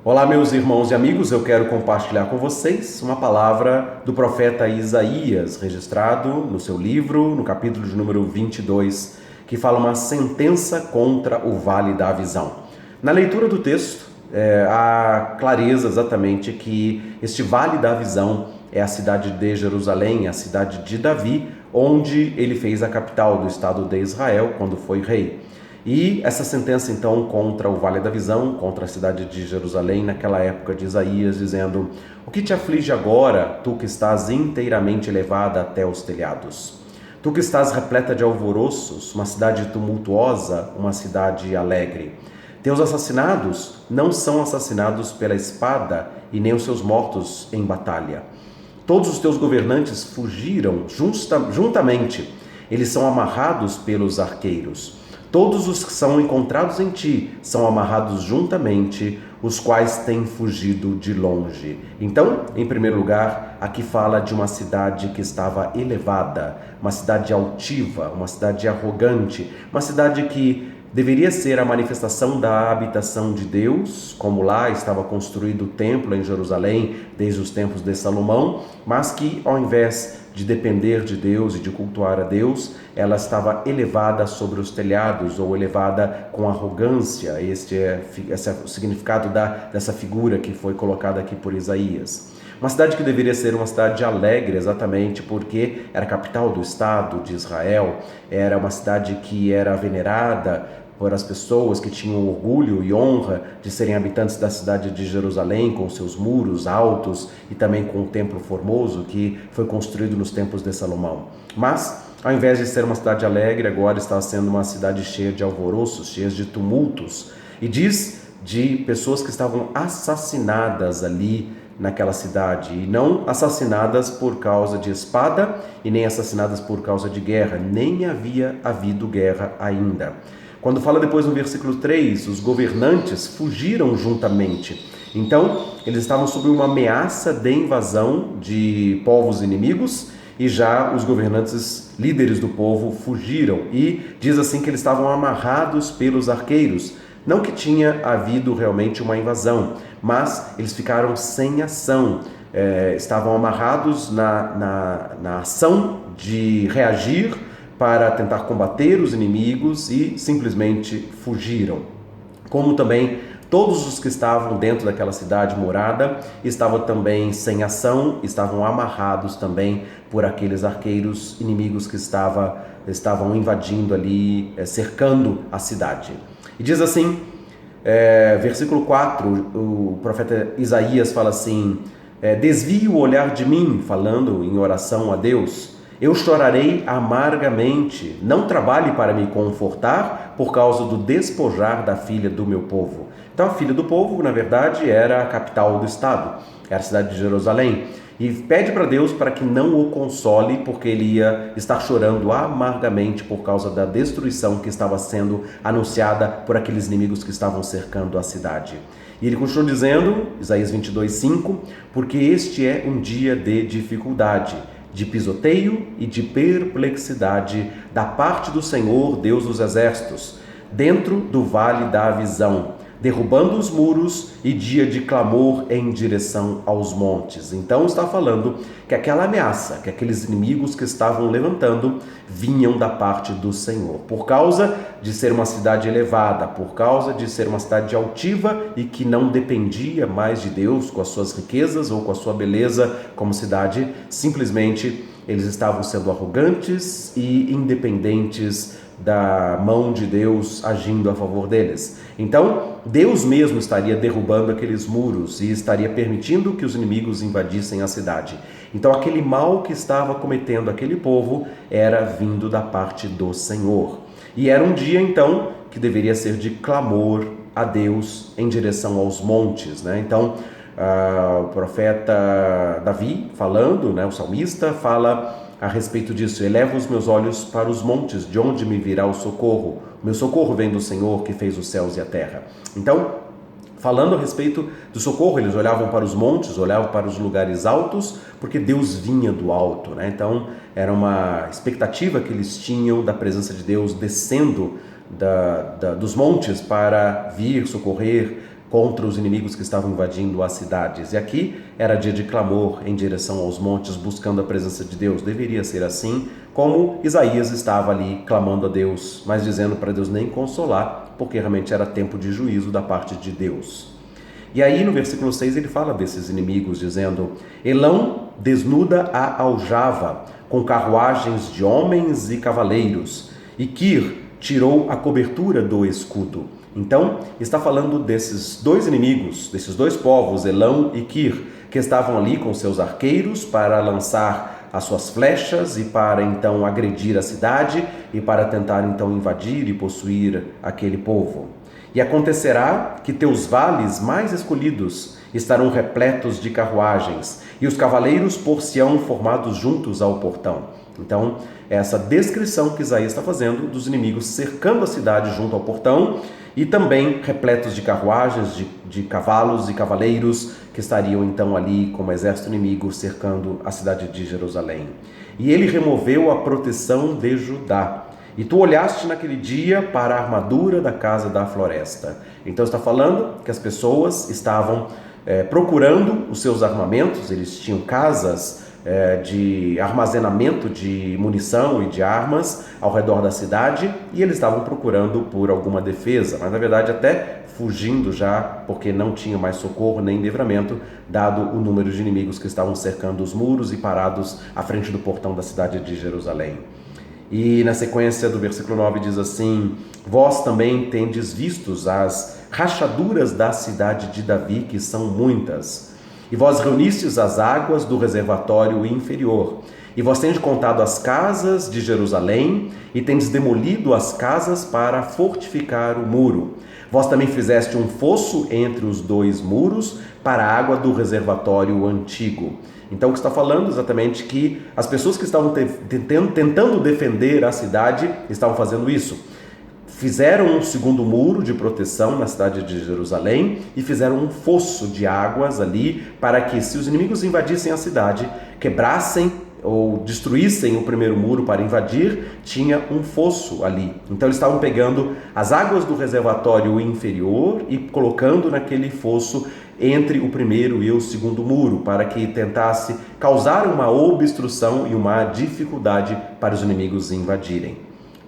Olá, meus irmãos e amigos, eu quero compartilhar com vocês uma palavra do profeta Isaías, registrado no seu livro, no capítulo de número 22, que fala uma sentença contra o Vale da Visão. Na leitura do texto, há clareza exatamente que este Vale da Visão é a cidade de Jerusalém, a cidade de Davi, onde ele fez a capital do estado de Israel quando foi rei. E essa sentença, então, contra o Vale da Visão, contra a cidade de Jerusalém, naquela época de Isaías, dizendo: o que te aflige agora, tu que estás inteiramente elevada até os telhados? Tu que estás repleta de alvoroços, uma cidade tumultuosa, uma cidade alegre. Teus assassinados não são assassinados pela espada, e nem os seus mortos em batalha. Todos os teus governantes fugiram juntamente, eles são amarrados pelos arqueiros. Todos os que são encontrados em ti são amarrados juntamente, os quais têm fugido de longe. Então, em primeiro lugar, aqui fala de uma cidade que estava elevada, uma cidade altiva, uma cidade arrogante, uma cidade que deveria ser a manifestação da habitação de Deus, como lá estava construído o templo em Jerusalém desde os tempos de Salomão, mas que ao invés de depender de Deus e de cultuar a Deus, ela estava elevada sobre os telhados ou elevada com arrogância. Esse é o significado dessa figura que foi colocada aqui por Isaías. Uma cidade que deveria ser uma cidade alegre, exatamente porque era a capital do Estado de Israel, era uma cidade que era venerada por as pessoas que tinham orgulho e honra de serem habitantes da cidade de Jerusalém, com seus muros altos e também com o templo formoso que foi construído nos tempos de Salomão. Mas, ao invés de ser uma cidade alegre, agora está sendo uma cidade cheia de alvoroços, cheia de tumultos. E diz de pessoas que estavam assassinadas ali naquela cidade, e não assassinadas por causa de espada e nem assassinadas por causa de guerra, nem havia havido guerra ainda. Quando fala depois no versículo 3, os governantes fugiram juntamente. Então, eles estavam sob uma ameaça de invasão de povos inimigos e já os governantes líderes do povo fugiram. E diz assim que eles estavam amarrados pelos arqueiros. Não que tinha havido realmente uma invasão, mas eles ficaram sem ação. Estavam amarrados na ação de reagir para tentar combater os inimigos e simplesmente fugiram. Como também todos os que estavam dentro daquela cidade morada estavam também sem ação, estavam amarrados também por aqueles arqueiros inimigos que estavam invadindo ali, cercando a cidade. E diz assim, versículo 4, o profeta Isaías fala assim: desvie o olhar de mim, falando em oração a Deus. Eu chorarei amargamente, não trabalhe para me confortar por causa do despojar da filha do meu povo. Então a filha do povo, na verdade, era a capital do estado, era a cidade de Jerusalém. E pede para Deus para que não o console, porque ele ia estar chorando amargamente por causa da destruição que estava sendo anunciada por aqueles inimigos que estavam cercando a cidade. E ele continua dizendo, Isaías 22:5, porque este é um dia de dificuldade, de pisoteio e de perplexidade da parte do Senhor, Deus dos exércitos, dentro do vale da visão, derrubando os muros e dia de clamor em direção aos montes. Então está falando que aquela ameaça, que aqueles inimigos que estavam levantando vinham da parte do Senhor, por causa de ser uma cidade elevada, por causa de ser uma cidade altiva e que não dependia mais de Deus com as suas riquezas ou com a sua beleza como cidade. Simplesmente eles estavam sendo arrogantes e independentes da mão de Deus agindo a favor deles. Então, Deus mesmo estaria derrubando aqueles muros e estaria permitindo que os inimigos invadissem a cidade. Então, aquele mal que estava cometendo aquele povo era vindo da parte do Senhor. E era um dia, então, que deveria ser de clamor a Deus em direção aos montes, né? Então, o profeta Davi falando, né, o salmista fala a respeito disso: eleva os meus olhos para os montes, de onde me virá o socorro? O meu socorro vem do Senhor que fez os céus e a terra. Então, falando a respeito do socorro, eles olhavam para os montes, olhavam para os lugares altos, porque Deus vinha do alto, né? Então, era uma expectativa que eles tinham da presença de Deus descendo dos montes para vir socorrer contra os inimigos que estavam invadindo as cidades. E aqui era dia de clamor em direção aos montes, buscando a presença de Deus. Deveria ser assim, como Isaías estava ali clamando a Deus, mas dizendo para Deus nem consolar, porque realmente era tempo de juízo da parte de Deus. E aí no versículo 6 ele fala desses inimigos, dizendo: Elão desnuda a aljava, com carruagens de homens e cavaleiros, e Quir tirou a cobertura do escudo. Então, está falando desses dois inimigos, desses dois povos, Elão e Quir, que estavam ali com seus arqueiros para lançar as suas flechas e para então agredir a cidade e para tentar então invadir e possuir aquele povo. E acontecerá que teus vales mais escolhidos estarão repletos de carruagens, e os cavaleiros por-se-ão formados juntos ao portão. Então, essa descrição que Isaías está fazendo dos inimigos cercando a cidade junto ao portão, e também repletos de carruagens, de cavalos e cavaleiros que estariam então ali como exército inimigo cercando a cidade de Jerusalém. E ele removeu a proteção de Judá. E tu olhaste naquele dia para a armadura da casa da floresta. Então está falando que as pessoas estavam procurando os seus armamentos, eles tinham casas de armazenamento de munição e de armas ao redor da cidade, e eles estavam procurando por alguma defesa, mas na verdade até fugindo já, porque não tinha mais socorro nem livramento, dado o número de inimigos que estavam cercando os muros e parados à frente do portão da cidade de Jerusalém. E na sequência do versículo 9 diz assim: Vós também tendes vistos as rachaduras da cidade de Davi, que são muitas. E vós reunistes as águas do reservatório inferior. E vós tendes contado as casas de Jerusalém, e tendes demolido as casas para fortificar o muro. Vós também fizeste um fosso entre os dois muros para a água do reservatório antigo. Então, o que está falando exatamente que as pessoas que estavam tentando defender a cidade estavam fazendo isso. Fizeram um segundo muro de proteção na cidade de Jerusalém e fizeram um fosso de águas ali para que, se os inimigos invadissem a cidade, quebrassem ou destruíssem o primeiro muro para invadir, tinha um fosso ali. Então eles estavam pegando as águas do reservatório inferior e colocando naquele fosso entre o primeiro e o segundo muro, para que tentasse causar uma obstrução e uma dificuldade para os inimigos invadirem.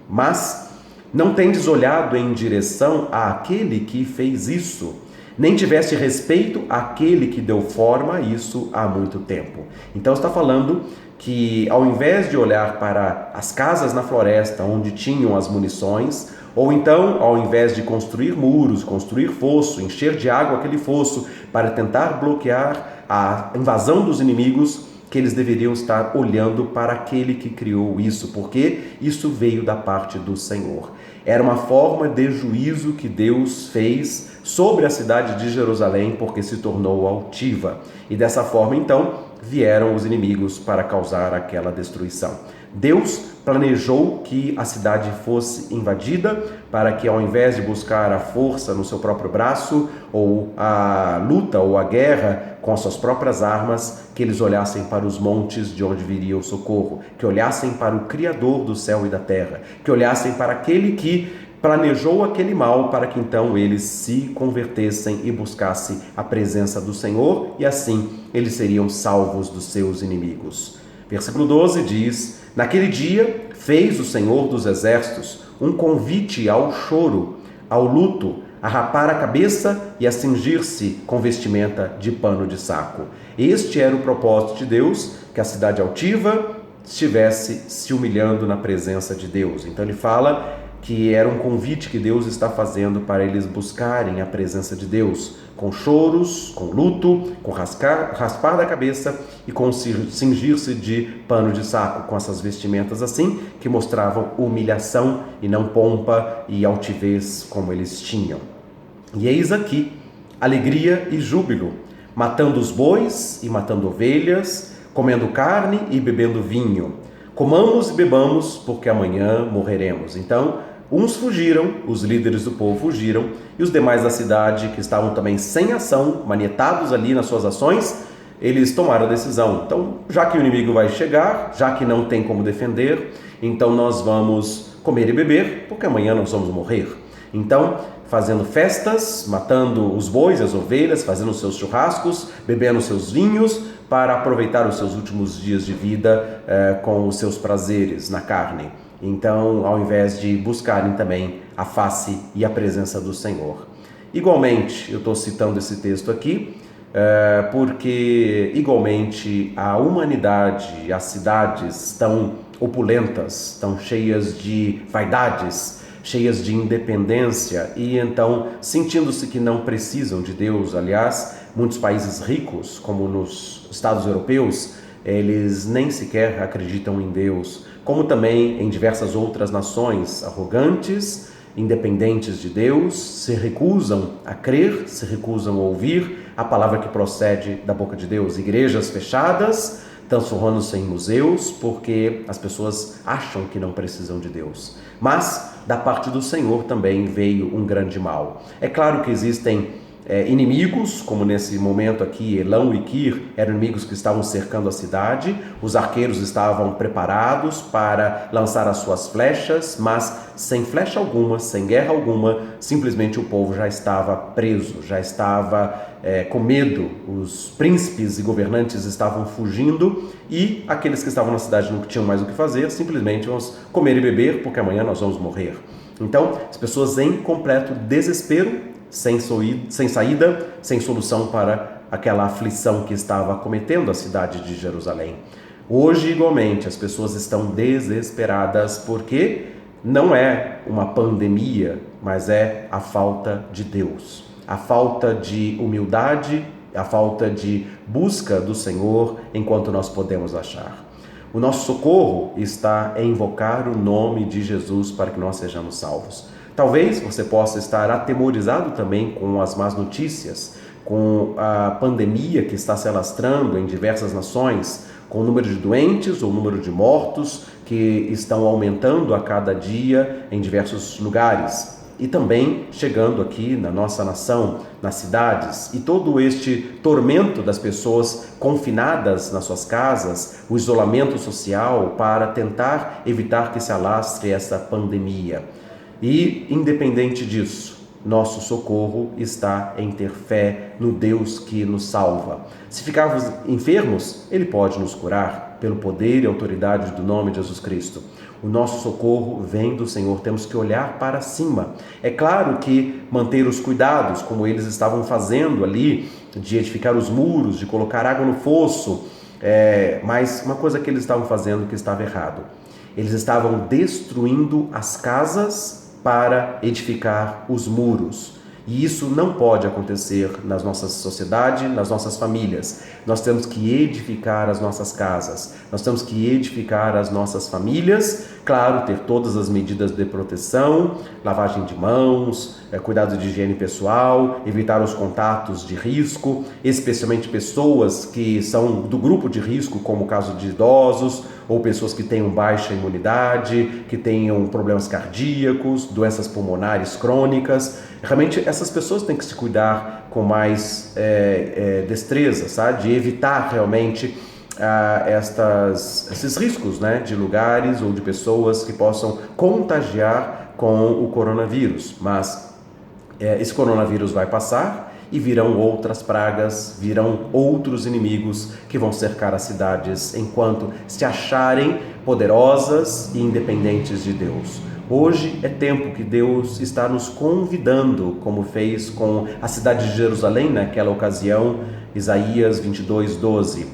Mas não tendes olhado em direção àquele que fez isso, nem tiveste respeito àquele que deu forma a isso há muito tempo. Então está falando que ao invés de olhar para as casas na floresta onde tinham as munições, ou então ao invés de construir muros, construir fosso, encher de água aquele fosso para tentar bloquear a invasão dos inimigos, que eles deveriam estar olhando para aquele que criou isso, porque isso veio da parte do Senhor. Era uma forma de juízo que Deus fez sobre a cidade de Jerusalém, porque se tornou altiva. E dessa forma, então, vieram os inimigos para causar aquela destruição. Deus planejou que a cidade fosse invadida para que, ao invés de buscar a força no seu próprio braço, ou a luta ou a guerra com as suas próprias armas, que eles olhassem para os montes de onde viria o socorro, que olhassem para o Criador do céu e da terra, que olhassem para aquele que planejou aquele mal para que então eles se convertessem e buscassem a presença do Senhor, e assim eles seriam salvos dos seus inimigos. Versículo 12 diz: Naquele dia fez o Senhor dos Exércitos um convite ao choro, ao luto, a rapar a cabeça e a cingir-se com vestimenta de pano de saco. Este era o propósito de Deus, que a cidade altiva estivesse se humilhando na presença de Deus. Então ele fala que era um convite que Deus está fazendo para eles buscarem a presença de Deus, com choros, com luto, com raspar da cabeça e com cingir-se de pano de saco, com essas vestimentas assim, que mostravam humilhação e não pompa e altivez como eles tinham. E eis aqui alegria e júbilo, matando os bois e matando ovelhas, comendo carne e bebendo vinho. Comamos e bebamos, porque amanhã morreremos. Então, uns fugiram, os líderes do povo fugiram, e os demais da cidade, que estavam também sem ação, manietados ali nas suas ações, eles tomaram a decisão. Então, já que o inimigo vai chegar, já que não tem como defender, então nós vamos comer e beber, porque amanhã nós vamos morrer. Então, fazendo festas, matando os bois, as ovelhas, fazendo os seus churrascos, bebendo os seus vinhos, para aproveitar os seus últimos dias de vida com os seus prazeres na carne. Então, ao invés de buscarem também a face e a presença do Senhor. Igualmente, eu estou citando esse texto aqui, porque igualmente a humanidade, as cidades estão opulentas, estão cheias de vaidades, cheias de independência e então sentindo-se que não precisam de Deus. Aliás, muitos países ricos, como nos Estados europeus, eles nem sequer acreditam em Deus, como também em diversas outras nações arrogantes, independentes de Deus, se recusam a crer, se recusam a ouvir a palavra que procede da boca de Deus. Igrejas fechadas, transformando-se em museus, porque as pessoas acham que não precisam de Deus. Mas, da parte do Senhor também veio um grande mal. É claro que existem inimigos, como nesse momento aqui, Elão e Quir eram inimigos que estavam cercando a cidade, os arqueiros estavam preparados para lançar as suas flechas, mas sem flecha alguma, sem guerra alguma, simplesmente o povo já estava preso, já estava com medo, os príncipes e governantes estavam fugindo e aqueles que estavam na cidade não tinham mais o que fazer, simplesmente vamos comer e beber porque amanhã nós vamos morrer. Então, as pessoas em completo desespero, sem saída, sem solução para aquela aflição que estava acometendo a cidade de Jerusalém. Hoje, igualmente, as pessoas estão desesperadas porque não é uma pandemia, mas é a falta de Deus, a falta de humildade, a falta de busca do Senhor enquanto nós podemos achar. O nosso socorro está em invocar o nome de Jesus para que nós sejamos salvos. Talvez você possa estar atemorizado também com as más notícias, com a pandemia que está se alastrando em diversas nações, com o número de doentes ou o número de mortos que estão aumentando a cada dia em diversos lugares. E também chegando aqui na nossa nação, nas cidades, e todo este tormento das pessoas confinadas nas suas casas, o isolamento social para tentar evitar que se alastre essa pandemia. E, independente disso, nosso socorro está em ter fé no Deus que nos salva. Se ficarmos enfermos, Ele pode nos curar pelo poder e autoridade do nome de Jesus Cristo. O nosso socorro vem do Senhor, temos que olhar para cima. É claro que manter os cuidados, como eles estavam fazendo ali, de edificar os muros, de colocar água no fosso, mas uma coisa que eles estavam fazendo que estava errado. Eles estavam destruindo as casas para edificar os muros. E isso não pode acontecer nas nossas sociedades, nas nossas famílias. Nós temos que edificar as nossas casas, nós temos que edificar as nossas famílias, claro, ter todas as medidas de proteção, lavagem de mãos, cuidado de higiene pessoal, evitar os contatos de risco, especialmente pessoas que são do grupo de risco, como o caso de idosos, ou pessoas que tenham baixa imunidade, que tenham problemas cardíacos, doenças pulmonares crônicas. Realmente essas pessoas têm que se cuidar com mais destreza, sabe? De evitar realmente esses riscos, né? De lugares ou de pessoas que possam contagiar com o coronavírus. Mas esse coronavírus vai passar e virão outras pragas, virão outros inimigos que vão cercar as cidades enquanto se acharem poderosas e independentes de Deus. Hoje é tempo que Deus está nos convidando, como fez com a cidade de Jerusalém naquela ocasião, Isaías 22:12.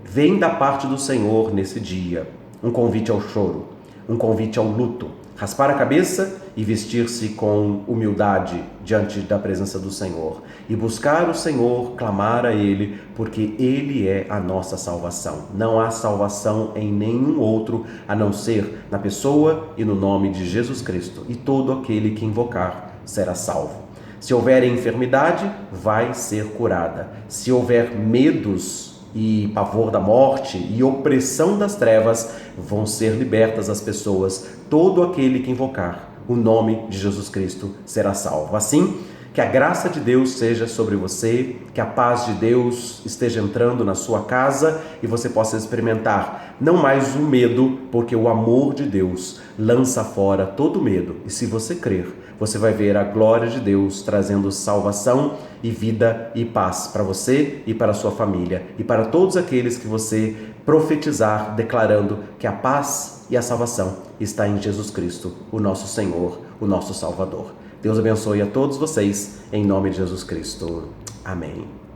Vem da parte do Senhor nesse dia um convite ao choro, um convite ao luto, raspar a cabeça e vestir-se com humildade diante da presença do Senhor e buscar o Senhor, clamar a Ele, porque Ele é a nossa salvação. Não há salvação em nenhum outro a não ser na pessoa e no nome de Jesus Cristo, e todo aquele que invocar será salvo. Se houver enfermidade, vai ser curada. Se houver medos e pavor da morte e opressão das trevas, vão ser libertas as pessoas. Todo aquele que invocar o nome de Jesus Cristo será salvo. Assim, que a graça de Deus seja sobre você, que a paz de Deus esteja entrando na sua casa e você possa experimentar não mais o medo, porque o amor de Deus lança fora todo medo. E se você crer, você vai ver a glória de Deus trazendo salvação e vida e paz para você e para a sua família e para todos aqueles que você profetizar, declarando que a paz e a salvação está em Jesus Cristo, o nosso Senhor, o nosso Salvador. Deus abençoe a todos vocês, em nome de Jesus Cristo. Amém.